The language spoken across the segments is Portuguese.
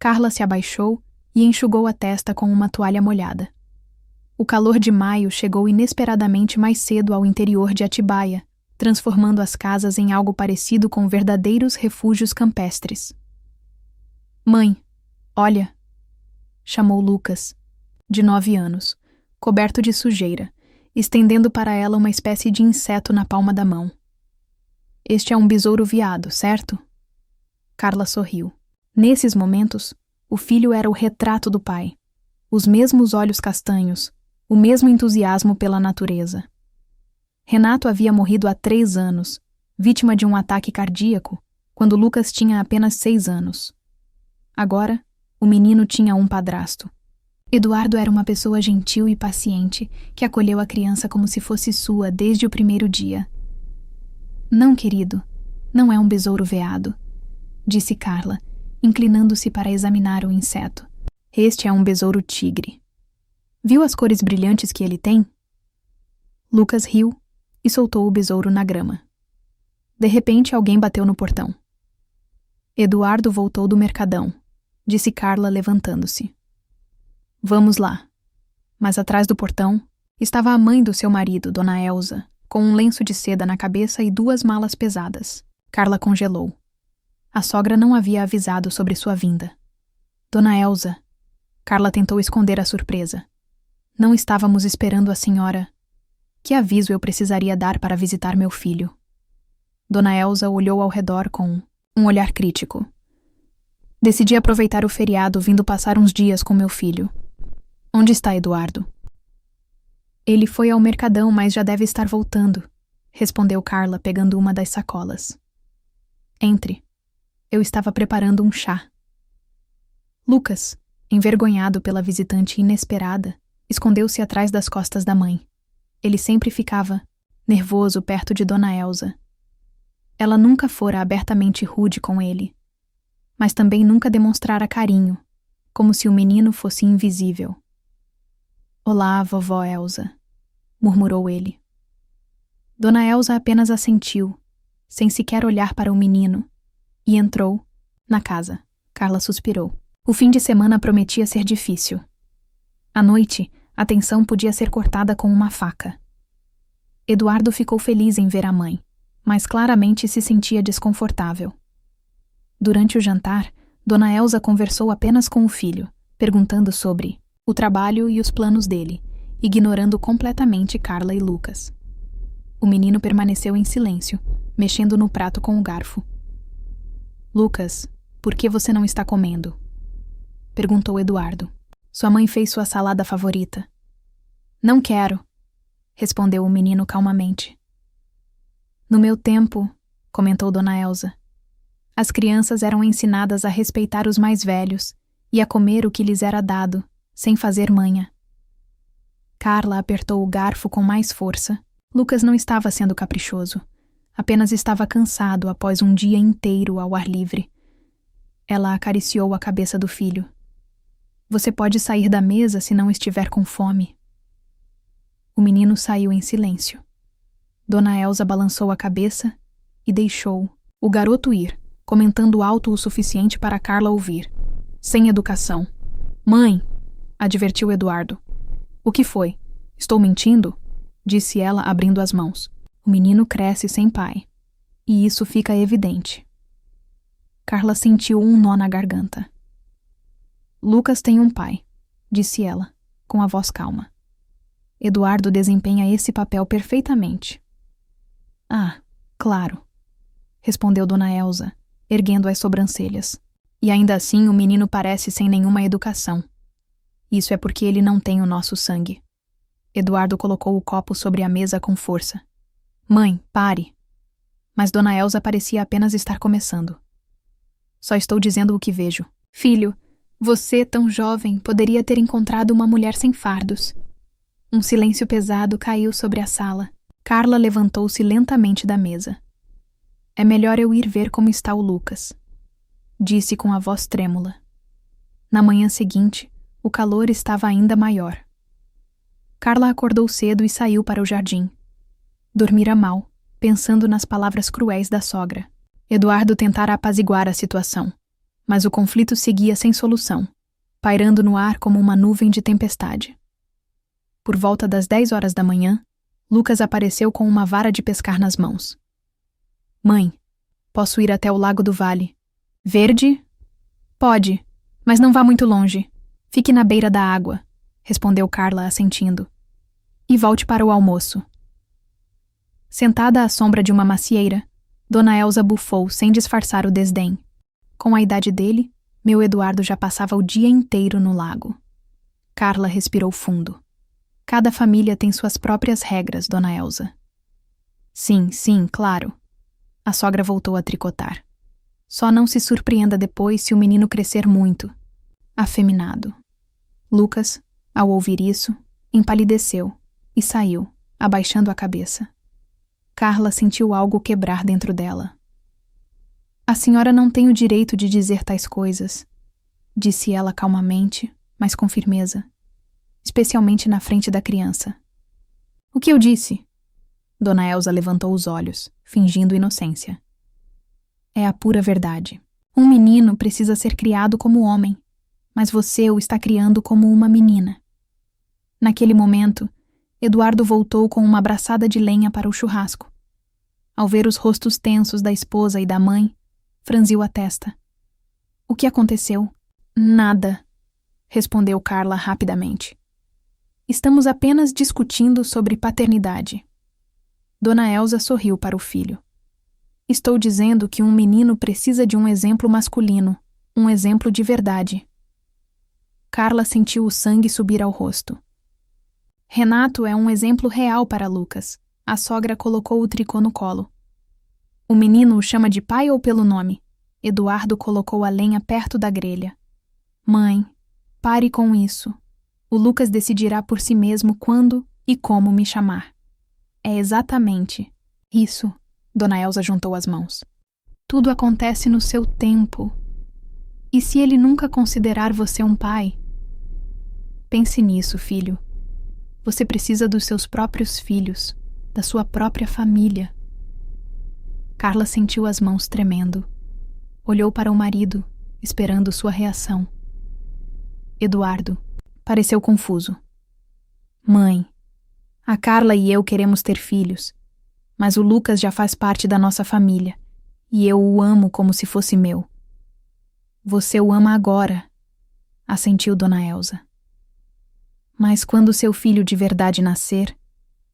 Carla se abaixou e enxugou a testa com uma toalha molhada. O calor de maio chegou inesperadamente mais cedo ao interior de Atibaia, transformando as casas em algo parecido com verdadeiros refúgios campestres. "Mãe, olha", chamou Lucas, de 9 anos, coberto de sujeira, estendendo para ela uma espécie de inseto na palma da mão. "Este é um besouro veado, certo?" Carla sorriu. Nesses momentos, o filho era o retrato do pai. Os mesmos olhos castanhos, o mesmo entusiasmo pela natureza. Renato havia morrido há 3 anos, vítima de um ataque cardíaco, quando Lucas tinha apenas 6 anos. Agora, o menino tinha um padrasto. Eduardo era uma pessoa gentil e paciente, que acolheu a criança como se fosse sua desde o primeiro dia. "Não, querido, não é um besouro veado", disse Carla, inclinando-se para examinar o inseto. "Este é um besouro tigre. Viu as cores brilhantes que ele tem?" Lucas riu e soltou o besouro na grama. De repente, alguém bateu no portão. "Eduardo voltou do mercadão", disse Carla, levantando-se. "Vamos lá." Mas atrás do portão estava a mãe do seu marido, Dona Elza, com um lenço de seda na cabeça e 2 malas pesadas. Carla congelou. A sogra não havia avisado sobre sua vinda. "Dona Elza." Carla tentou esconder a surpresa. "Não estávamos esperando a senhora. Que aviso eu precisaria dar para visitar meu filho?" Dona Elza olhou ao redor com um olhar crítico. "Decidi aproveitar o feriado vindo passar uns dias com meu filho. Onde está Eduardo?" "Ele foi ao mercadão, mas já deve estar voltando", respondeu Carla, pegando uma das sacolas. "Entre. Eu estava preparando um chá." Lucas, envergonhado pela visitante inesperada, escondeu-se atrás das costas da mãe. Ele sempre ficava nervoso perto de Dona Elza. Ela nunca fora abertamente rude com ele, mas também nunca demonstrara carinho, como se o menino fosse invisível. "Olá, vovó Elza", murmurou ele. Dona Elza apenas assentiu, sem sequer olhar para o menino, e entrou na casa. Carla suspirou. O fim de semana prometia ser difícil. À noite, a tensão podia ser cortada com uma faca. Eduardo ficou feliz em ver a mãe, mas claramente se sentia desconfortável. Durante o jantar, Dona Elza conversou apenas com o filho, perguntando sobre o trabalho e os planos dele, ignorando completamente Carla e Lucas. O menino permaneceu em silêncio, mexendo no prato com o garfo. "Lucas, por que você não está comendo?" perguntou Eduardo. "Sua mãe fez sua salada favorita." "Não quero", respondeu o menino calmamente. "No meu tempo", comentou Dona Elza, "as crianças eram ensinadas a respeitar os mais velhos e a comer o que lhes era dado, sem fazer manha." Carla apertou o garfo com mais força. Lucas não estava sendo caprichoso. Apenas estava cansado após um dia inteiro ao ar livre. Ela acariciou a cabeça do filho. "Você pode sair da mesa se não estiver com fome." O menino saiu em silêncio. Dona Elza balançou a cabeça e deixou o garoto ir, comentando alto o suficiente para Carla ouvir. Sem educação. "Mãe", advertiu Eduardo. "O que foi? Estou mentindo?" disse ela, abrindo as mãos. "O menino cresce sem pai. E isso fica evidente." Carla sentiu um nó na garganta. "Lucas tem um pai", disse ela, com a voz calma. "Eduardo desempenha esse papel perfeitamente." "Ah, claro", respondeu Dona Elza, erguendo as sobrancelhas. "E ainda assim o menino parece sem nenhuma educação. Isso é porque ele não tem o nosso sangue." Eduardo colocou o copo sobre a mesa com força. "Mãe, pare." Mas Dona Elza parecia apenas estar começando. "Só estou dizendo o que vejo." "Filho, você, tão jovem, poderia ter encontrado uma mulher sem fardos." Um silêncio pesado caiu sobre a sala. Carla levantou-se lentamente da mesa. "É melhor eu ir ver como está o Lucas", disse com a voz trêmula. Na manhã seguinte, o calor estava ainda maior. Carla acordou cedo e saiu para o jardim. Dormira mal, pensando nas palavras cruéis da sogra. Eduardo tentara apaziguar a situação, Mas o conflito seguia sem solução, pairando no ar como uma nuvem de tempestade. Por volta das 10 horas da manhã, Lucas apareceu com uma vara de pescar nas mãos. Mãe, posso ir até o Lago do Vale. Verde? Pode, mas não vá muito longe. Fique na beira da água, respondeu Carla assentindo. E volte para o almoço. Sentada à sombra de uma macieira, Dona Elsa bufou sem disfarçar o desdém. Com a idade dele, meu Eduardo já passava o dia inteiro no lago. Carla respirou fundo. Cada família tem suas próprias regras, Dona Elsa. Sim, sim, claro. A sogra voltou a tricotar. Só não se surpreenda depois se o menino crescer muito. Afeminado. Lucas, ao ouvir isso, empalideceu e saiu, abaixando a cabeça. Carla sentiu algo quebrar dentro dela. A senhora não tem o direito de dizer tais coisas, disse ela calmamente, mas com firmeza, especialmente na frente da criança. O que eu disse? Dona Elsa levantou os olhos, fingindo inocência. É a pura verdade. Um menino precisa ser criado como homem, mas você o está criando como uma menina. Naquele momento, Eduardo voltou com uma braçada de lenha para o churrasco. Ao ver os rostos tensos da esposa e da mãe, franziu a testa. O que aconteceu? Nada, respondeu Carla rapidamente. Estamos apenas discutindo sobre paternidade. Dona Elsa sorriu para o filho. Estou dizendo que um menino precisa de um exemplo masculino, um exemplo de verdade. Carla sentiu o sangue subir ao rosto. Renato é um exemplo real para Lucas. A sogra colocou o tricô no colo. O menino o chama de pai ou pelo nome? Eduardo colocou a lenha perto da grelha. Mãe, pare com isso. O Lucas decidirá por si mesmo quando e como me chamar. É exatamente isso. Dona Elsa juntou as mãos. Tudo acontece no seu tempo. E se ele nunca considerar você um pai? Pense nisso, filho. Você precisa dos seus próprios filhos, da sua própria família. Carla sentiu as mãos tremendo. Olhou para o marido, esperando sua reação. Eduardo pareceu confuso. Mãe, a Carla e eu queremos ter filhos, mas o Lucas já faz parte da nossa família, e eu o amo como se fosse meu. Você o ama agora, assentiu Dona Elsa. Mas quando seu filho de verdade nascer,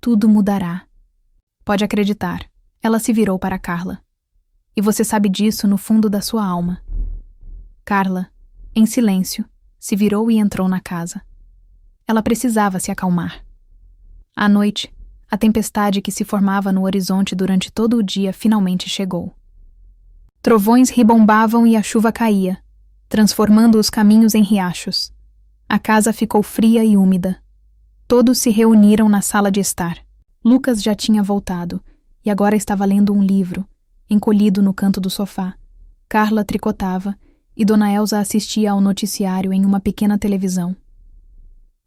tudo mudará. Pode acreditar, ela se virou para Carla. E você sabe disso no fundo da sua alma. Carla, em silêncio, se virou e entrou na casa. Ela precisava se acalmar. À noite, a tempestade que se formava no horizonte durante todo o dia finalmente chegou. Trovões ribombavam e a chuva caía, transformando os caminhos em riachos. A casa ficou fria e úmida. Todos se reuniram na sala de estar. Lucas já tinha voltado e agora estava lendo um livro, encolhido no canto do sofá. Carla tricotava e Dona Elsa assistia ao noticiário em uma pequena televisão.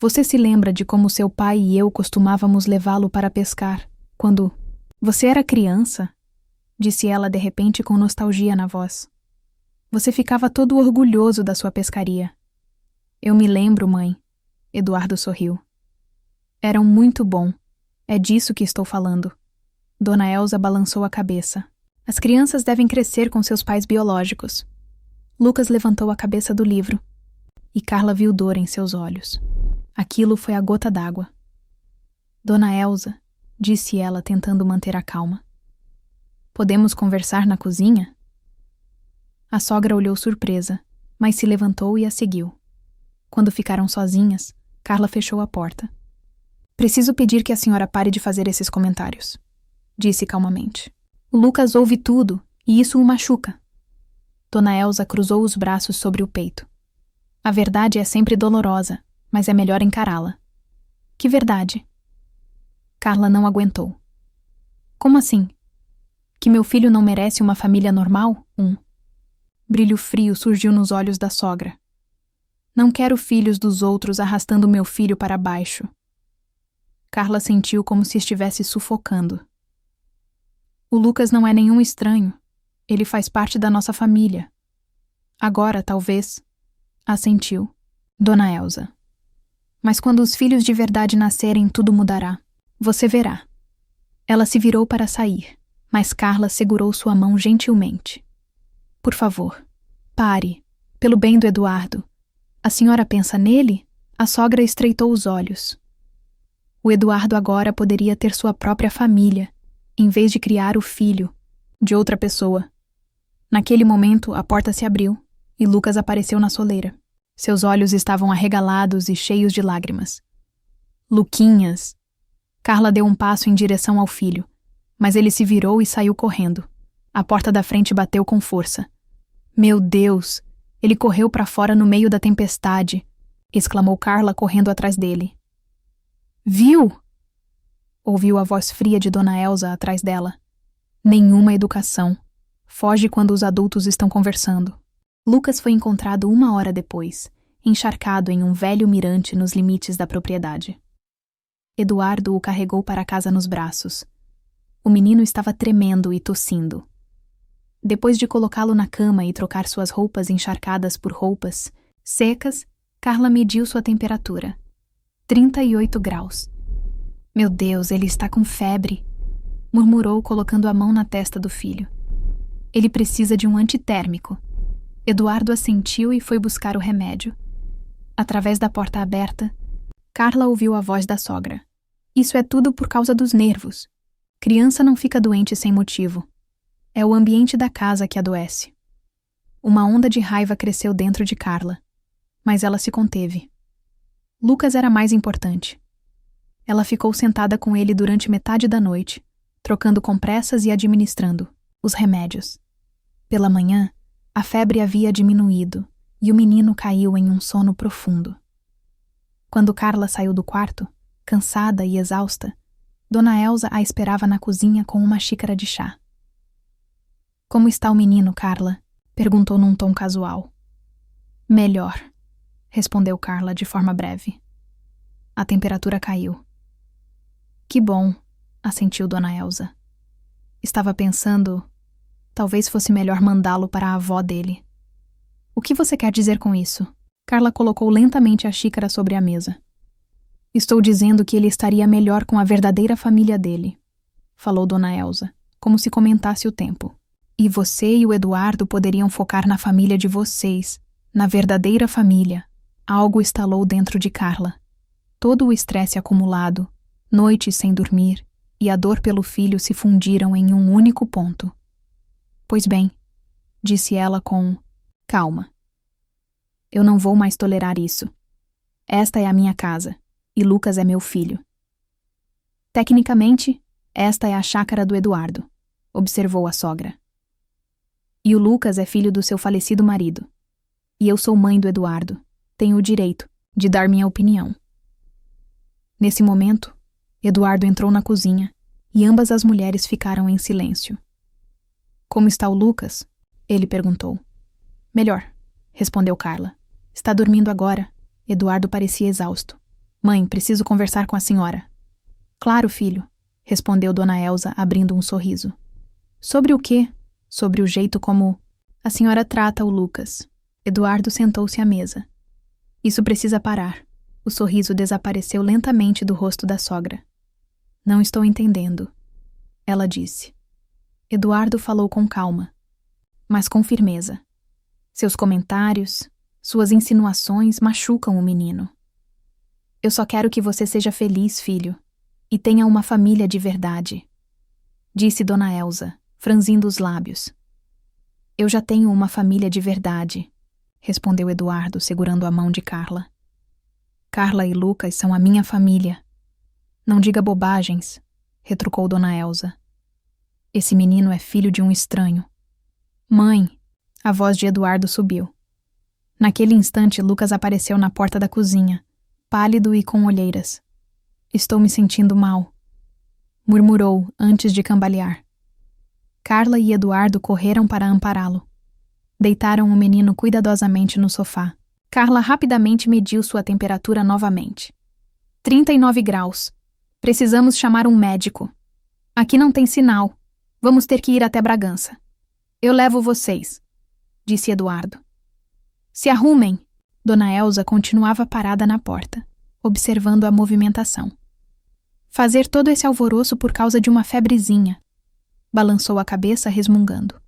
Você se lembra de como seu pai e eu costumávamos levá-lo para pescar, quando você era criança? Disse ela de repente com nostalgia na voz. Você ficava todo orgulhoso da sua pescaria. Eu me lembro, mãe. Eduardo sorriu. Eram muito bom. É disso que estou falando. Dona Elsa balançou a cabeça. As crianças devem crescer com seus pais biológicos. Lucas levantou a cabeça do livro. E Carla viu dor em seus olhos. Aquilo foi a gota d'água. Dona Elsa, disse ela tentando manter a calma. Podemos conversar na cozinha? A sogra olhou surpresa, mas se levantou e a seguiu. Quando ficaram sozinhas, Carla fechou a porta. Preciso pedir que a senhora pare de fazer esses comentários, disse calmamente. O Lucas ouve tudo, e isso o machuca. Dona Elsa cruzou os braços sobre o peito. A verdade é sempre dolorosa, mas é melhor encará-la. Que verdade? Carla não aguentou. Como assim? Que meu filho não merece uma família normal? Brilho frio surgiu nos olhos da sogra. Não quero filhos dos outros arrastando meu filho para baixo. Carla sentiu como se estivesse sufocando. O Lucas não é nenhum estranho. Ele faz parte da nossa família. Agora, talvez, assentiu Dona Elsa. Mas quando os filhos de verdade nascerem, tudo mudará. Você verá. Ela se virou para sair, mas Carla segurou sua mão gentilmente. Por favor, pare, pelo bem do Eduardo. A senhora pensa nele? A sogra estreitou os olhos. O Eduardo agora poderia ter sua própria família, em vez de criar o filho de outra pessoa. Naquele momento, a porta se abriu e Lucas apareceu na soleira. Seus olhos estavam arregalados e cheios de lágrimas. Luquinhas! Carla deu um passo em direção ao filho, mas ele se virou e saiu correndo. A porta da frente bateu com força. Meu Deus! Ele correu para fora no meio da tempestade, exclamou Carla correndo atrás dele. Viu? Ouviu a voz fria de Dona Elsa atrás dela. Nenhuma educação. Foge quando os adultos estão conversando. Lucas foi encontrado 1 hora depois, encharcado em um velho mirante nos limites da propriedade. Eduardo o carregou para casa nos braços. O menino estava tremendo e tossindo. Depois de colocá-lo na cama e trocar suas roupas encharcadas por roupas secas, Carla mediu sua temperatura. 38 graus. Meu Deus, ele está com febre, murmurou colocando a mão na testa do filho. Ele precisa de um antitérmico. Eduardo assentiu e foi buscar o remédio. Através da porta aberta, Carla ouviu a voz da sogra. Isso é tudo por causa dos nervos. Criança não fica doente sem motivo. É o ambiente da casa que adoece. Uma onda de raiva cresceu dentro de Carla, mas ela se conteve. Lucas era mais importante. Ela ficou sentada com ele durante metade da noite, trocando compressas e administrando os remédios. Pela manhã, a febre havia diminuído e o menino caiu em um sono profundo. Quando Carla saiu do quarto, cansada e exausta, Dona Elsa a esperava na cozinha com uma xícara de chá. Como está o menino, Carla? Perguntou num tom casual. Melhor, respondeu Carla de forma breve. A temperatura caiu. Que bom, assentiu Dona Elsa. Estava pensando, talvez fosse melhor mandá-lo para a avó dele. O que você quer dizer com isso? Carla colocou lentamente a xícara sobre a mesa. Estou dizendo que ele estaria melhor com a verdadeira família dele, falou Dona Elsa, como se comentasse o tempo. E você e o Eduardo poderiam focar na família de vocês, na verdadeira família. Algo estalou dentro de Carla. Todo o estresse acumulado, noites sem dormir e a dor pelo filho se fundiram em um único ponto. Pois bem, disse ela com calma. Eu não vou mais tolerar isso. Esta é a minha casa, e Lucas é meu filho. Tecnicamente, esta é a chácara do Eduardo, observou a sogra. E o Lucas é filho do seu falecido marido. E eu sou mãe do Eduardo. Tenho o direito de dar minha opinião. Nesse momento, Eduardo entrou na cozinha e ambas as mulheres ficaram em silêncio. Como está o Lucas? Ele perguntou. Melhor, respondeu Carla. Está dormindo agora. Eduardo parecia exausto. Mãe, preciso conversar com a senhora. Claro, filho, respondeu Dona Elsa, abrindo um sorriso. Sobre o quê? Sobre o jeito como a senhora trata o Lucas. Eduardo sentou-se à mesa. Isso precisa parar. O sorriso desapareceu lentamente do rosto da sogra. Não estou entendendo, ela disse. Eduardo falou com calma, mas com firmeza. Seus comentários, suas insinuações machucam o menino. Eu só quero que você seja feliz, filho, e tenha uma família de verdade, disse Dona Elsa, franzindo os lábios. Eu já tenho uma família de verdade, respondeu Eduardo, segurando a mão de Carla. Carla e Lucas são a minha família. Não diga bobagens, retrucou Dona Elsa. Esse menino é filho de um estranho. Mãe, a voz de Eduardo subiu. Naquele instante, Lucas apareceu na porta da cozinha, pálido e com olheiras. Estou me sentindo mal, murmurou antes de cambalear. Carla e Eduardo correram para ampará-lo. Deitaram o menino cuidadosamente no sofá. Carla rapidamente mediu sua temperatura novamente. 39 graus. Precisamos chamar um médico. Aqui não tem sinal. Vamos ter que ir até Bragança. Eu levo vocês, disse Eduardo. Se arrumem! Dona Elsa continuava parada na porta, observando a movimentação. Fazer todo esse alvoroço por causa de uma febrezinha. Balançou a cabeça resmungando.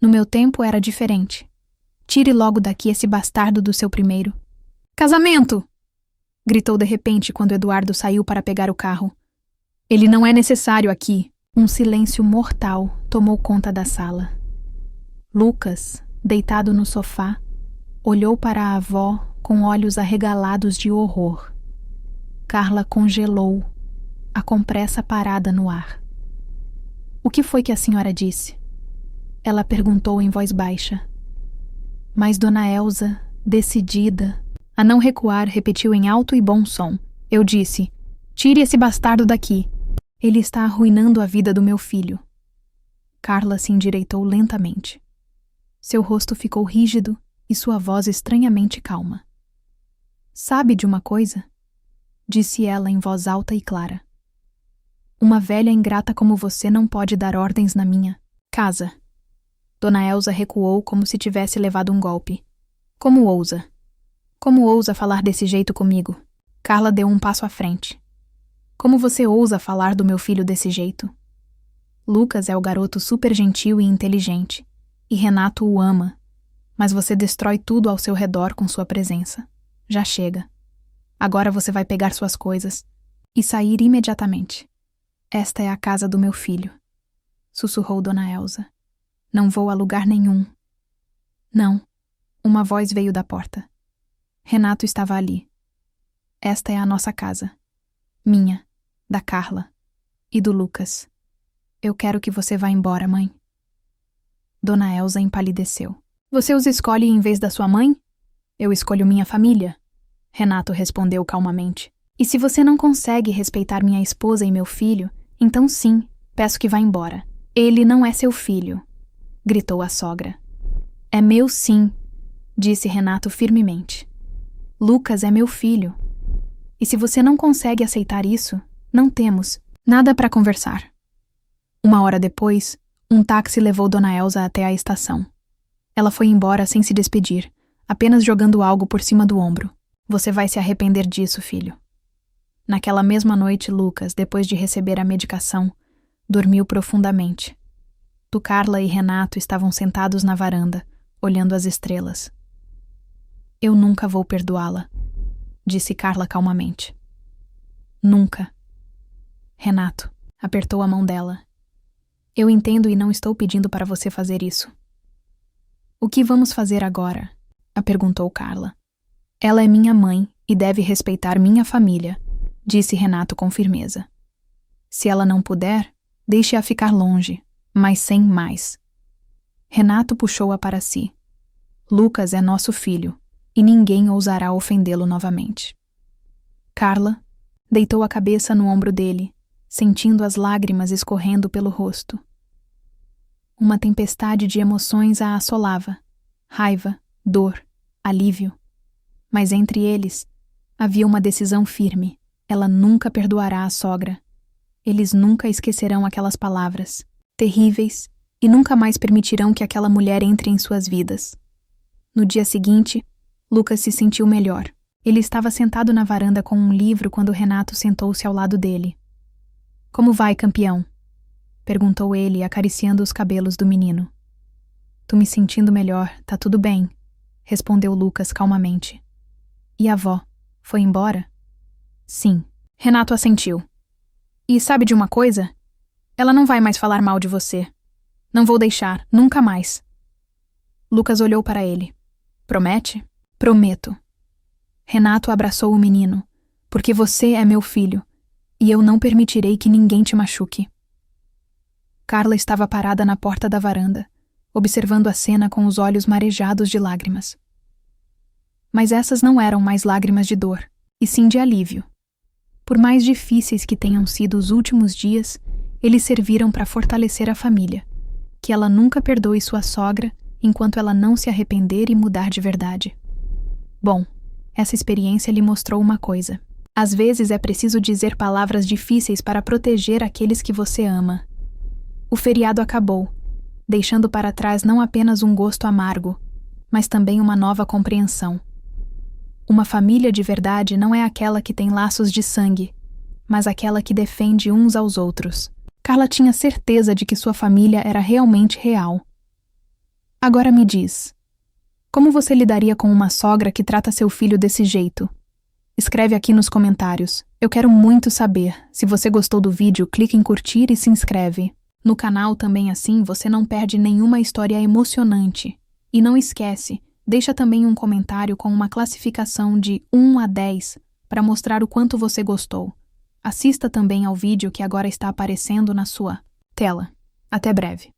No meu tempo era diferente. Tire logo daqui esse bastardo do seu primeiro. Casamento! Gritou de repente quando Eduardo saiu para pegar o carro. Ele não é necessário aqui. Um silêncio mortal tomou conta da sala. Lucas, deitado no sofá, olhou para a avó com olhos arregalados de horror. Carla congelou, a compressa parada no ar. O que foi que a senhora disse? Ela perguntou em voz baixa. Mas Dona Elsa, decidida a não recuar, repetiu em alto e bom som. Eu disse, tire esse bastardo daqui. Ele está arruinando a vida do meu filho. Carla se endireitou lentamente. Seu rosto ficou rígido e sua voz estranhamente calma. Sabe de uma coisa? Disse ela em voz alta e clara. Uma velha ingrata como você não pode dar ordens na minha casa. Dona Elsa recuou como se tivesse levado um golpe. Como ousa? Como ousa falar desse jeito comigo? Carla deu um passo à frente. Como você ousa falar do meu filho desse jeito? Lucas é o garoto super gentil e inteligente, e Renato o ama, mas você destrói tudo ao seu redor com sua presença. Já chega. Agora você vai pegar suas coisas e sair imediatamente. Esta é a casa do meu filho, sussurrou Dona Elsa. Não vou a lugar nenhum. Não. Uma voz veio da porta. Renato estava ali. Esta é a nossa casa. Minha, da Carla e do Lucas. Eu quero que você vá embora, mãe. Dona Elsa empalideceu. Você os escolhe em vez da sua mãe? Eu escolho minha família, Renato respondeu calmamente. E se você não consegue respeitar minha esposa e meu filho, então sim, peço que vá embora. Ele não é seu filho, gritou a sogra. É meu sim, disse Renato firmemente. Lucas é meu filho. E se você não consegue aceitar isso, não temos nada para conversar. Uma hora depois, um táxi levou Dona Elsa até a estação. Ela foi embora sem se despedir, apenas jogando algo por cima do ombro. Você vai se arrepender disso, filho. Naquela mesma noite, Lucas, depois de receber a medicação, dormiu profundamente. Carla e Renato estavam sentados na varanda, olhando as estrelas. Eu nunca vou perdoá-la, disse Carla calmamente. Nunca. Renato apertou a mão dela. Eu entendo e não estou pedindo para você fazer isso. O que vamos fazer agora? A perguntou Carla. Ela é minha mãe e deve respeitar minha família, disse Renato com firmeza. Se ela não puder, deixe-a ficar longe, mas sem mais. Renato puxou-a para si. Lucas é nosso filho, e ninguém ousará ofendê-lo novamente. Carla deitou a cabeça no ombro dele, sentindo as lágrimas escorrendo pelo rosto. Uma tempestade de emoções a assolava, raiva, dor, alívio. Mas entre eles, havia uma decisão firme. Ela nunca perdoará a sogra. Eles nunca esquecerão aquelas palavras, terríveis, e nunca mais permitirão que aquela mulher entre em suas vidas. No dia seguinte, Lucas se sentiu melhor. Ele estava sentado na varanda com um livro quando Renato sentou-se ao lado dele. Como vai, campeão? Perguntou ele, acariciando os cabelos do menino. Tô me sentindo melhor, tá tudo bem, respondeu Lucas calmamente. E a avó? Foi embora? Sim. Renato assentiu. E sabe de uma coisa? Ela não vai mais falar mal de você. Não vou deixar, nunca mais. Lucas olhou para ele. Promete? Prometo. Renato abraçou o menino. Porque você é meu filho, e eu não permitirei que ninguém te machuque. Carla estava parada na porta da varanda, observando a cena com os olhos marejados de lágrimas. Mas essas não eram mais lágrimas de dor, e sim de alívio. Por mais difíceis que tenham sido os últimos dias, eles serviram para fortalecer a família, que ela nunca perdoe sua sogra enquanto ela não se arrepender e mudar de verdade. Bom, essa experiência lhe mostrou uma coisa. Às vezes é preciso dizer palavras difíceis para proteger aqueles que você ama. O feriado acabou, deixando para trás não apenas um gosto amargo, mas também uma nova compreensão. Uma família de verdade não é aquela que tem laços de sangue, mas aquela que defende uns aos outros. Carla tinha certeza de que sua família era realmente real. Agora me diz, como você lidaria com uma sogra que trata seu filho desse jeito? Escreve aqui nos comentários. Eu quero muito saber. Se você gostou do vídeo, clique em curtir e se inscreve. No canal também assim você não perde nenhuma história emocionante. E não esquece, deixa também um comentário com uma classificação de 1 a 10 para mostrar o quanto você gostou. Assista também ao vídeo que agora está aparecendo na sua tela. Até breve.